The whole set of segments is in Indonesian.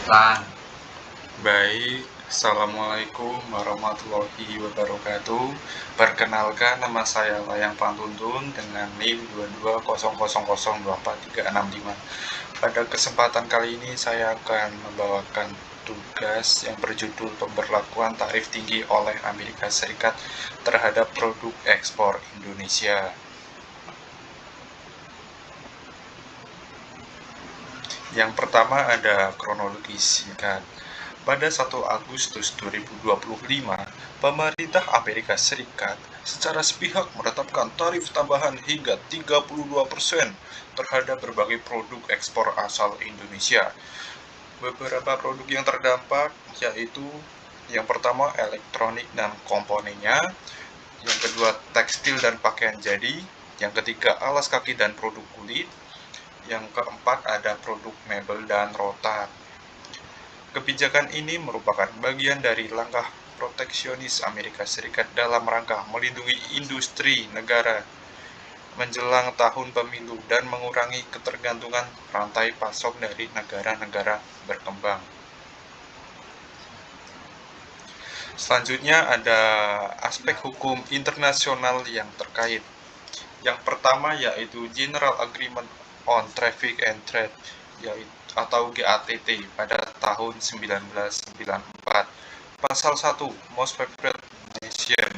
Lan, Baik, Assalamualaikum warahmatullahi wabarakatuh. Perkenalkan, nama saya Layang Pantuntun dengan NIM 2200024365. Pada kesempatan kali ini saya akan membawakan tugas yang berjudul pemberlakuan tarif tinggi oleh Amerika Serikat terhadap produk ekspor Indonesia. Yang pertama ada kronologi singkat. Pada 1 Agustus 2025, pemerintah Amerika Serikat secara sepihak menetapkan tarif tambahan hingga 32% terhadap berbagai produk ekspor asal Indonesia. Beberapa produk yang terdampak yaitu yang pertama elektronik dan komponennya, yang kedua tekstil dan pakaian jadi, yang ketiga alas kaki dan produk kulit, yang keempat ada produk mebel dan rotan. Kebijakan ini merupakan bagian dari langkah proteksionis Amerika Serikat dalam rangka melindungi industri negara menjelang tahun pemilu dan mengurangi ketergantungan rantai pasok dari negara-negara berkembang. Selanjutnya ada aspek hukum internasional yang terkait. Yang pertama yaitu General Agreement on Traffic and Trade, atau GATT pada tahun 1994. Pasal 1 Most Favored Nation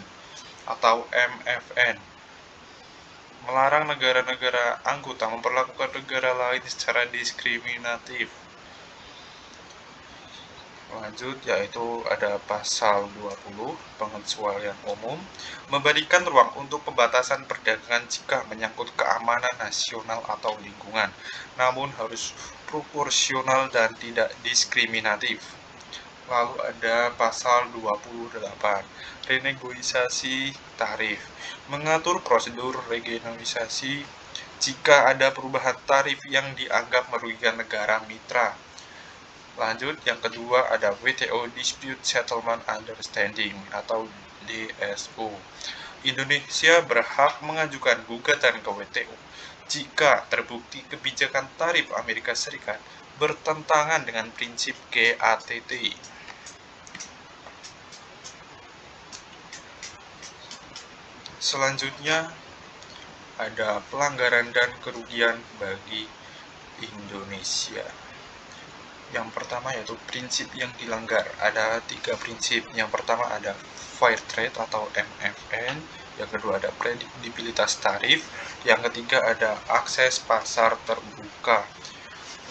atau MFN melarang negara-negara anggota memperlakukan negara lain secara diskriminatif. Lanjut yaitu ada pasal 20 pengecualian umum, memberikan ruang untuk pembatasan perdagangan jika menyangkut keamanan nasional atau lingkungan, namun harus proporsional dan tidak diskriminatif. Lalu ada pasal 28 renegosiasi tarif, mengatur prosedur renegosiasi jika ada perubahan tarif yang dianggap merugikan negara mitra. Lanjut, yang kedua ada WTO Dispute Settlement Understanding atau DSO. Indonesia berhak mengajukan gugatan ke WTO jika terbukti kebijakan tarif Amerika Serikat bertentangan dengan prinsip GATT. Selanjutnya ada pelanggaran dan kerugian bagi Indonesia. Yang pertama yaitu prinsip yang dilanggar. Ada 3 prinsip. Yang pertama ada fair trade atau MFN. Yang kedua ada prediksibilitas tarif. Yang ketiga ada akses pasar terbuka.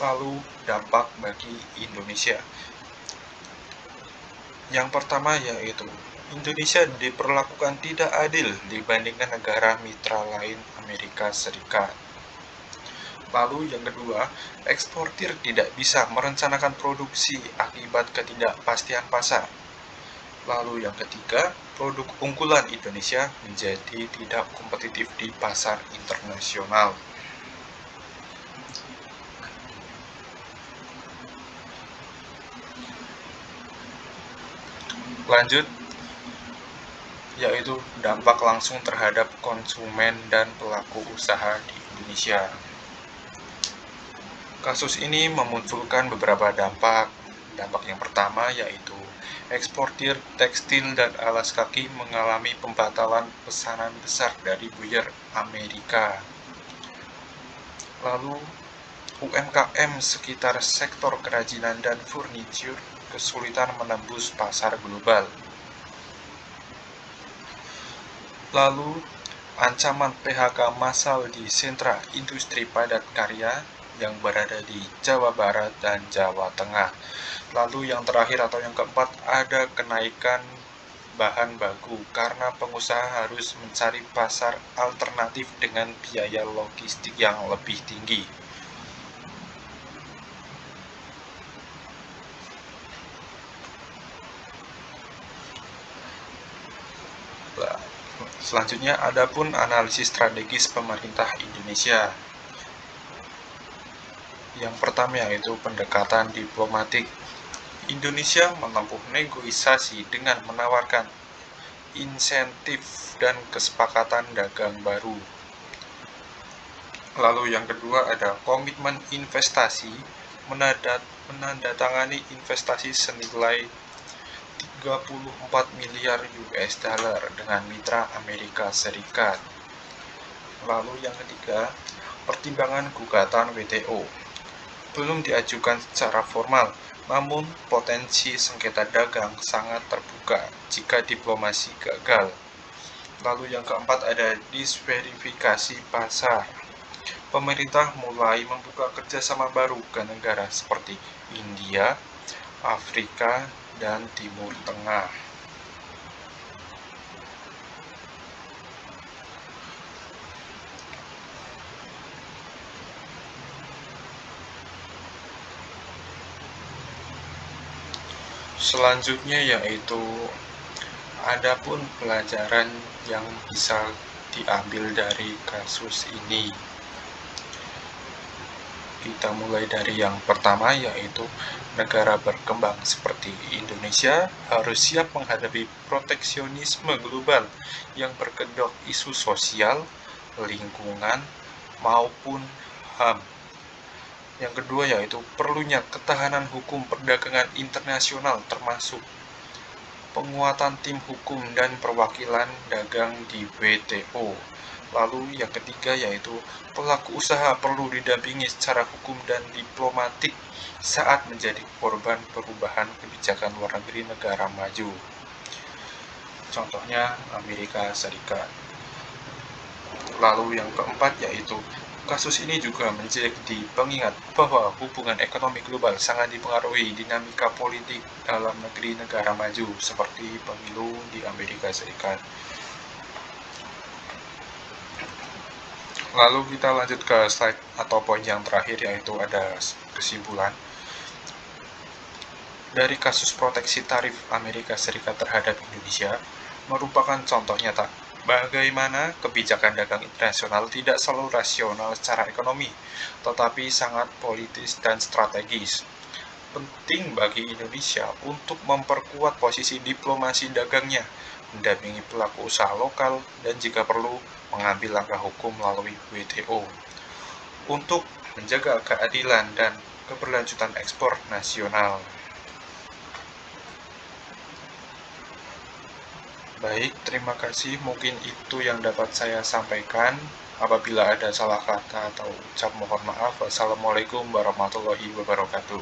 Lalu dampak bagi Indonesia. Yang pertama yaitu Indonesia diperlakukan tidak adil dibandingkan negara mitra lain Amerika Serikat. Lalu yang kedua, eksportir tidak bisa merencanakan produksi akibat ketidakpastian pasar. Lalu yang ketiga, produk unggulan Indonesia menjadi tidak kompetitif di pasar internasional. Lanjut, yaitu dampak langsung terhadap konsumen dan pelaku usaha di Indonesia. Kasus ini memunculkan beberapa dampak. Dampak yang pertama yaitu eksportir tekstil dan alas kaki mengalami pembatalan pesanan besar dari buyer Amerika. Lalu, UMKM sekitar sektor kerajinan dan furniture kesulitan menembus pasar global. Lalu, ancaman PHK massal di sentra industri padat karya yang berada di Jawa Barat dan Jawa Tengah. Lalu yang terakhir atau yang keempat ada kenaikan bahan baku karena pengusaha harus mencari pasar alternatif dengan biaya logistik yang lebih tinggi. Selanjutnya adapun analisis strategis pemerintah Indonesia. Yang pertama yaitu pendekatan diplomatik. Indonesia menempuh negosiasi dengan menawarkan insentif dan kesepakatan dagang baru. Lalu yang kedua ada komitmen investasi, menandatangani investasi senilai 34 miliar US dollar dengan mitra Amerika Serikat. Lalu yang ketiga, pertimbangan gugatan WTO. Belum diajukan secara formal, namun potensi sengketa dagang sangat terbuka jika diplomasi gagal. Lalu yang keempat ada diversifikasi pasar. Pemerintah mulai membuka kerjasama baru ke negara seperti India, Afrika, dan Timur Tengah. Selanjutnya yaitu adapun pelajaran yang bisa diambil dari kasus ini. Kita mulai dari yang pertama yaitu negara berkembang seperti Indonesia harus siap menghadapi proteksionisme global yang berkedok isu sosial, lingkungan, maupun HAM. Yang kedua yaitu perlunya ketahanan hukum perdagangan internasional termasuk penguatan tim hukum dan perwakilan dagang di WTO. Lalu yang ketiga yaitu pelaku usaha perlu didampingi secara hukum dan diplomatik saat menjadi korban perubahan kebijakan luar negeri negara maju. Contohnya Amerika Serikat. Lalu yang keempat yaitu kasus ini juga menjadi pengingat bahwa hubungan ekonomi global sangat dipengaruhi dinamika politik dalam negeri negara maju seperti pemilu di Amerika Serikat. Lalu kita lanjut ke slide atau poin yang terakhir yaitu ada kesimpulan. Dari kasus proteksi tarif Amerika Serikat terhadap Indonesia merupakan contoh nyata bagaimana kebijakan dagang internasional tidak selalu rasional secara ekonomi, tetapi sangat politis dan strategis. Penting bagi Indonesia untuk memperkuat posisi diplomasi dagangnya, mendampingi pelaku usaha lokal, dan jika perlu, mengambil langkah hukum melalui WTO untuk menjaga keadilan dan keberlanjutan ekspor nasional. Baik, terima kasih. Mungkin itu yang dapat saya sampaikan. Apabila ada salah kata atau ucap mohon maaf. Wassalamualaikum warahmatullahi wabarakatuh.